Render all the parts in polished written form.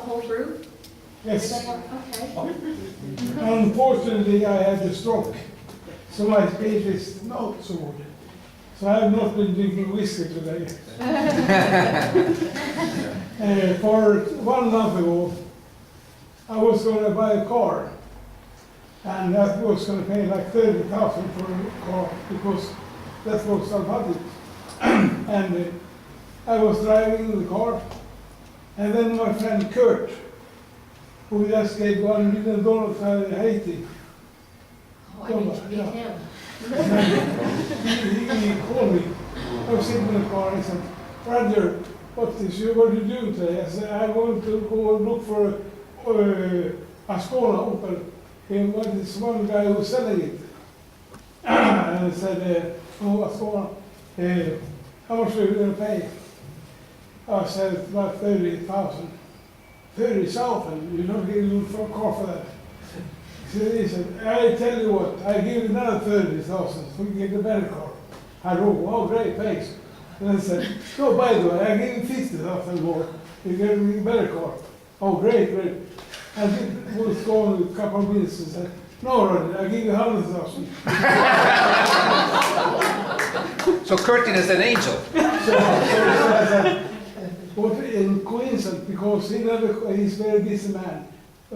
whole group? Yes. Okay. Unfortunately, I had a stroke, so my speech is not so good. So I have not been drinking whiskey today. For 1 month ago, I was going to buy a car, and I was going to pay like 30,000 for a car because that was our budget. And I was driving the car, and then my friend Kurt, who just gave $1 million to Haiti. Oh, I need to meet him. He called me. I was sitting in the car and he said, Roger, what is you going to do today? I said, I'm going to go and look for a Skoda Opel. And what is one guy who's selling it? And I said, oh, a Skoda. How much are you going to pay? I said, about 30,000. 30,000? You don't get a car for that. He said, I tell you what, I give you another 30,000 so we can get a better car. I wrote, oh great, thanks. And I said, no, by the way, I give you 50,000 more, you get a better car. Oh great, great. And he was going a couple of minutes and said, no, Rodney, I give you 100,000. So Curtin is an angel. So I said, what in coincidence, because he's a very busy man.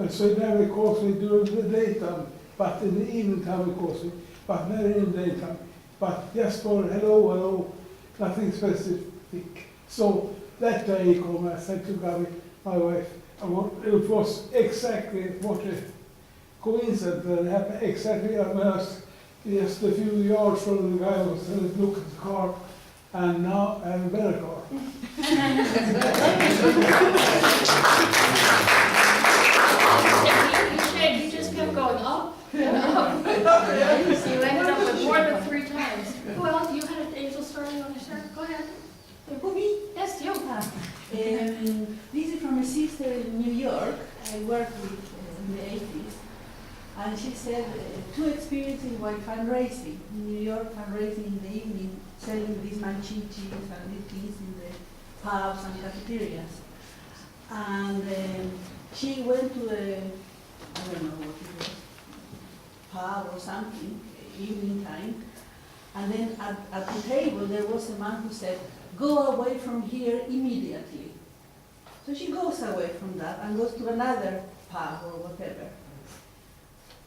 So he never calls me during the daytime, but in the evening time he calls me, but never in the daytime. But just for hello, hello, nothing specific. So that day he called me, I said to Gabby, my wife, it was exactly what a coincidence that happened, exactly. I was just a few yards from the guy who was looking at the car, and now I have a better car. You just kept going up and up and up. You ended up with more than 3 times. Well, you had an angel story on your shirt. Go ahead. For me, Yes, you. this is from a sister in New York. I worked with in the 80s. And she said 2 experiences while fundraising. In New York, fundraising in the evening, selling these manchichis and these things in the pubs and cafeterias. And she went to a, I don't know what it was, pub or something, evening time. And then at the table, there was a man who said, go away from here immediately. So she goes away from that and goes to another pub or whatever.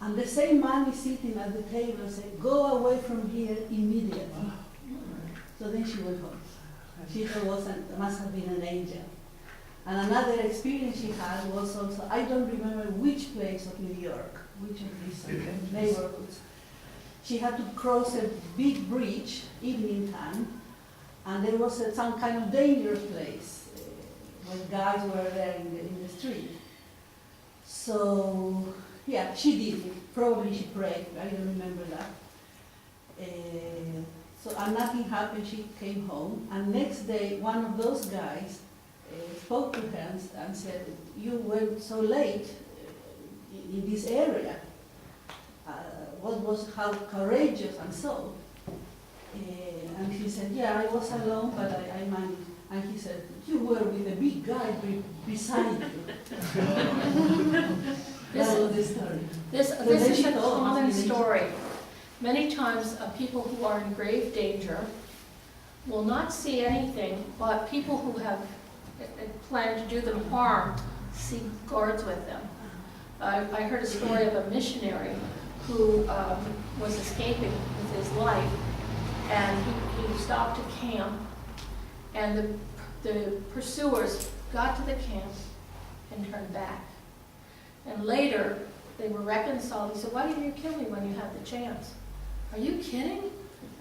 And the same man is sitting at the table and saying, go away from here immediately. So then she went home. She must have been an angel. And another experience she had was also, I don't remember which place of New York, which of these neighborhoods. She had to cross a big bridge, evening time, and there was some kind of dangerous place where guys were there in the street. So, yeah, she did it. Probably she prayed. I don't remember that. And nothing happened. She came home. And next day, one of those guys spoke to her and said, you went so late in this area. How courageous and so. And he said, yeah, I was alone, but I managed. And he said, you were with a big guy beside you. That was the story. This is a common story. Many times, people who are in grave danger will not see anything, but people who have planned to do them harm see guards with them. I heard a story of a missionary who was escaping with his life, and he stopped to camp, and the pursuers got to the camp and turned back. And later, they were reconciled. He said, why didn't you kill me when you had the chance? Are you kidding?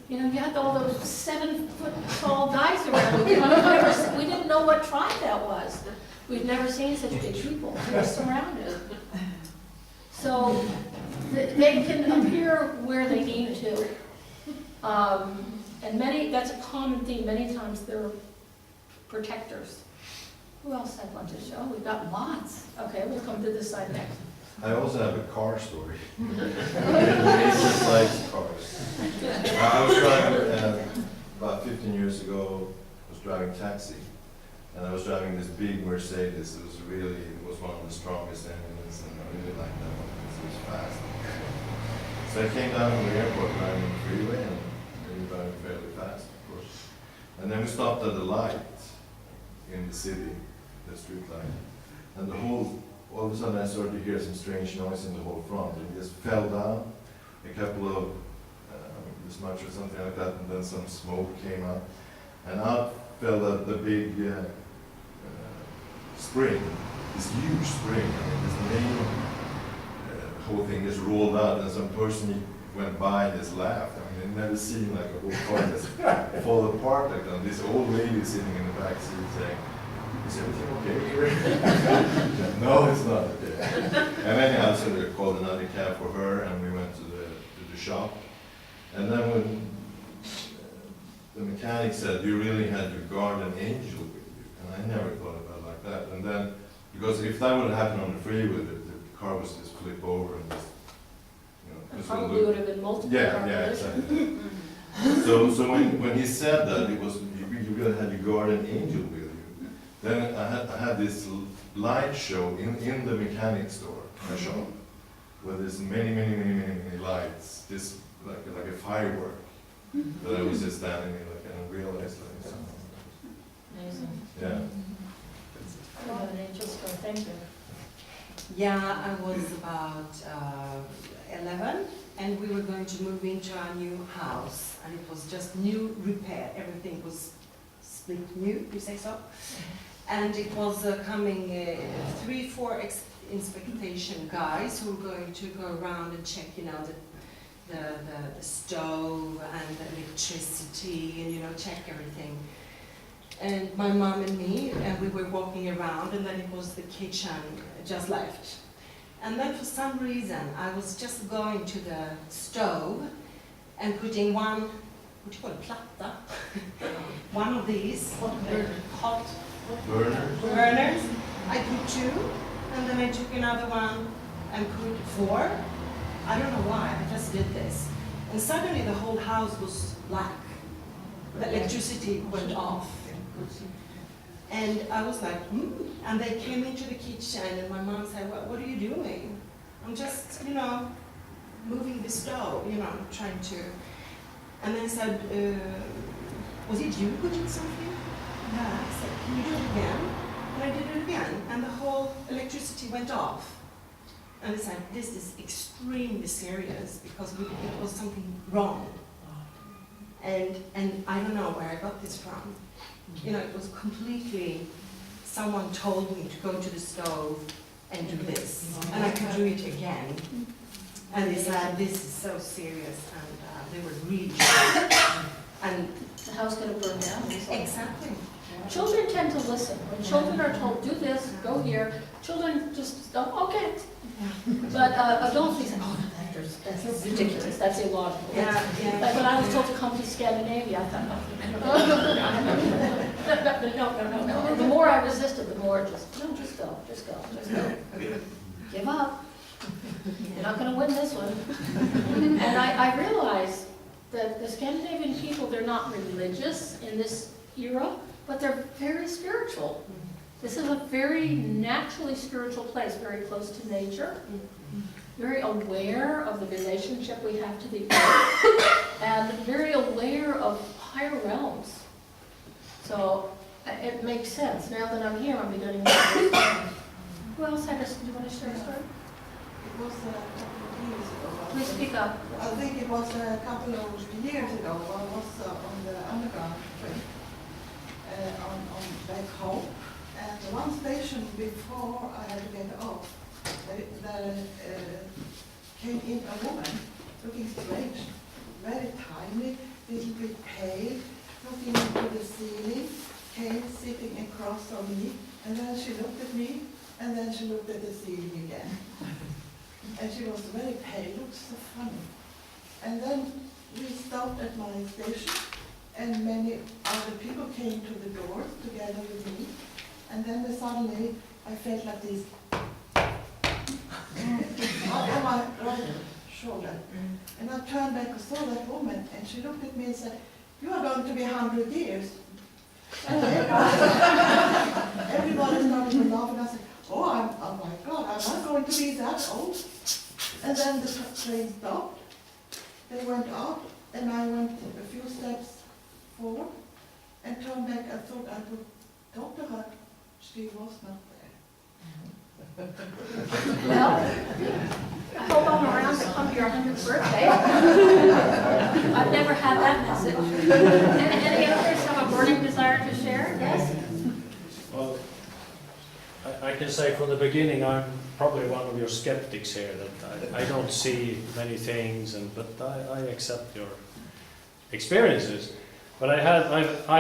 You know, you had all those 7-foot-tall guys around. We didn't know what tribe that was. We've never seen such big people. We were surrounded. So they can appear where they need to. And that's a common theme. Many times they're protectors. Who else I'd want to show? We've got lots. Okay, we'll come to this side next. I also have a car story. It's like cars. I was driving, about 15 years ago, I was driving taxi. And I was driving this big Mercedes. It was one of the strongest engines, and I really liked that one because it was fast. So I came down from the airport driving the freeway, and we were driving fairly fast, of course. And then we stopped at the light in the city, the street light. And all of a sudden I started to hear some strange noise in the whole front. And it just fell down, a couple of, this much or something like that, and then some smoke came out. And out fell the big spring, this huge spring. I mean, this main whole thing just rolled out, and some person went by and just laughed. I mean, they'd never seen like a whole car just fall apart like that. This old lady sitting in the back seat saying, "Is everything okay here?" No, it's not okay. And anyhow, so they called another cab for her, and we went to the shop. And then when the mechanic said, "You really had your guardian angel with you," and I never thought about it like that. And then, because if that would have happened on the freeway, the car was just flip over and just, And probably would have been multiple car yeah, collisions. exactly. So when he said that, it was you really had your guardian angel with you. Then I had this light show in the mechanic store, a shop, where there's many lights, this like a firework. That I was just standing in like and realized like Amazing. yeah. I have an angel story, thank you. Yeah, I was about 11, and we were going to move into our new house, and it was just new repair. Everything was split new, you say so? And it was coming 3-4 inspection guys who were going to go around and check, the stove and the electricity, and check everything. And my mom and me, and we were walking around, and then it was the kitchen just left. And then for some reason, I was just going to the stove and putting one, what do you call it, platta? One of these hot burners. I put 2, and then I took another one and put 4. I don't know why, I just did this. And suddenly the whole house was black. The electricity went off. And I was like, And they came into the kitchen, and my mom said, what are you doing? I'm just, moving the stove, trying to. And then said, was it you who did something? Yeah. I said, can you do it again? And I did it again, and the whole electricity went off. And they said, this is extremely serious, because it was something wrong. And I don't know where I got this from. It was completely, someone told me to go to the stove and do this, and I could do it again. And they said, this is so serious, and they were really shocked. And The house gonna burn down? exactly. Children tend to listen. When children are told, do this, go here, children just go, okay. But adults, we say, oh, no, that's ridiculous, that's illogical. Yeah. Like when I was told to come to Scandinavia, I thought, no. And the more I resisted, the more just go. Give up. You're not gonna win this one. And I realized that the Scandinavian people, they're not religious in this era, but they're very spiritual. This is a very naturally spiritual place, very close to nature, very aware of the relationship we have to the earth, and very aware of higher realms. So it makes sense. Now that I'm here, I'm beginning to understand. Who else do you want to share a story? It was a couple of years ago. Please speak up. I think it was a couple of years ago. I was on the underground train on back home, and one station before I had to get off, there came in a woman looking strange, very tiny, little bit pale, looking into the ceiling, came sitting across on me, and then she looked at me, and then she looked at the ceiling again. And she was very pale, looked so funny. And then we stopped at my station, and many other people came to the door together with me. And then suddenly I felt like this on my right shoulder. And I turned back and saw that woman, and she looked at me and said, "You are going to be 100 years. And everybody started to laugh, and I said, oh my God, I'm not going to be that old. And then the train stopped. They went out, and I went a few steps forward and turned back. I thought I would talk to her. She was not there. Well, I hope I'm around to come to your 100th birthday. I've never had that message. Any others have a burning desire to share? Yes? Well, I can say from the beginning, I'm probably one of your skeptics here, that I don't see many things, but I accept your experiences. But I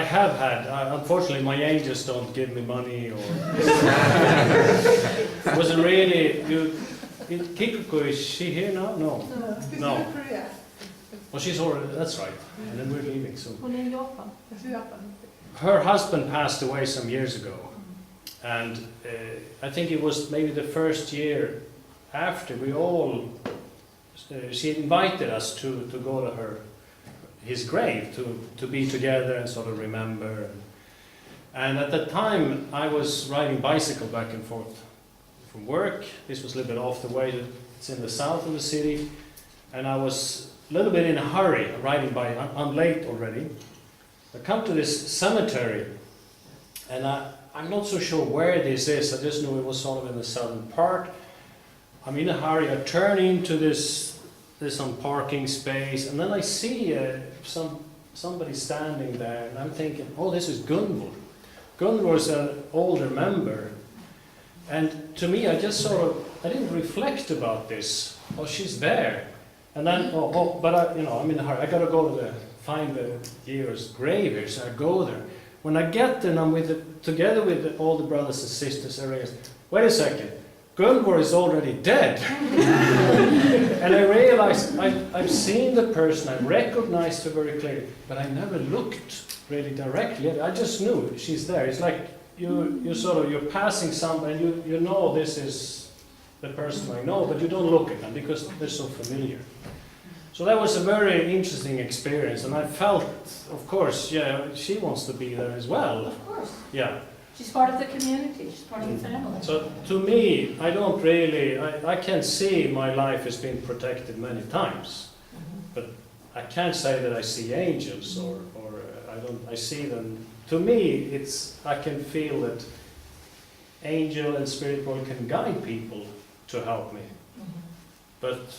have had, unfortunately my angels don't give me money, or it was really, Kikuko, is she here now? No. No. Well, she's already, that's right, and then we're leaving soon. Her husband passed away some years ago, and I think it was maybe the first year after we all, she invited us to go to his grave, to be together and sort of remember. And at that time I was riding bicycle back and forth from work. This was a little bit off the way, it's in the south of the city, and I was a little bit in a hurry riding by. I'm late already. I come to this cemetery, and I'm not so sure where this is. I just knew it was sort of in the southern part. I'm in a hurry. I turn into this parking space, and then I see somebody standing there, and I'm thinking, oh, this is Gunvor. Gunvor is an older member, and to me, I just I didn't reflect about this. Oh, she's there, and then but I'm in a hurry. I gotta go find the year's grave here, so I go there. When I get there, and I'm together with all the brothers and sisters, I realize, wait a second, Gunvor is already dead. And I realized I've seen the person, I recognized her very clearly, but I never looked really directly at her. I just knew she's there. It's like you're passing somebody, and you know this is the person I know, but you don't look at them because they're so familiar. So that was a very interesting experience, and I felt, of course, yeah, she wants to be there as well. Of course. Yeah. She's part of the community, she's part of the family. So to me, I don't really, I can see my life has been protected many times, but I can't say that I see angels or I see them. To me, I can feel that angel and spirit world can guide people to help me. But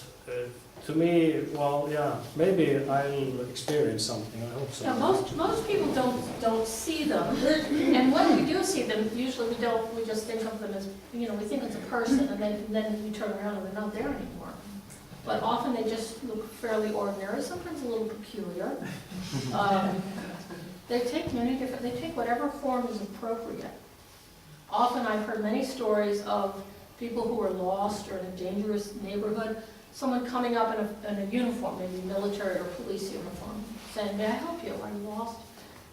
to me, well, yeah, maybe I'll experience something. I hope so. Now, most people don't see them, and when we do see them, usually we don't. We just think of them as, we think it's a person, and then we turn around and they're not there anymore. But often they just look fairly ordinary, sometimes a little peculiar. They take whatever form is appropriate. Often I've heard many stories of people who are lost or in a dangerous neighborhood. Someone coming up in a uniform, maybe military or police uniform, saying, may I help you? I'm lost.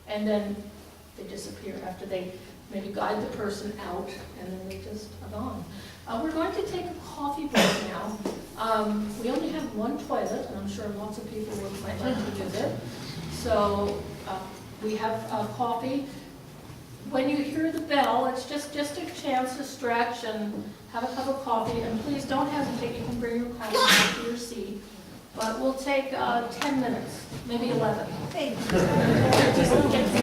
And then they disappear after they maybe guide the person out, and then they just are gone. We're going to take a coffee break now. We only have one toilet, and I'm sure lots of people might like to use it. So we have coffee. When you hear the bell, it's just a chance to stretch and have a cup of coffee, and please don't hesitate, you can bring your coffee back to your seat. But we'll take 10 minutes, maybe 11. Thank you.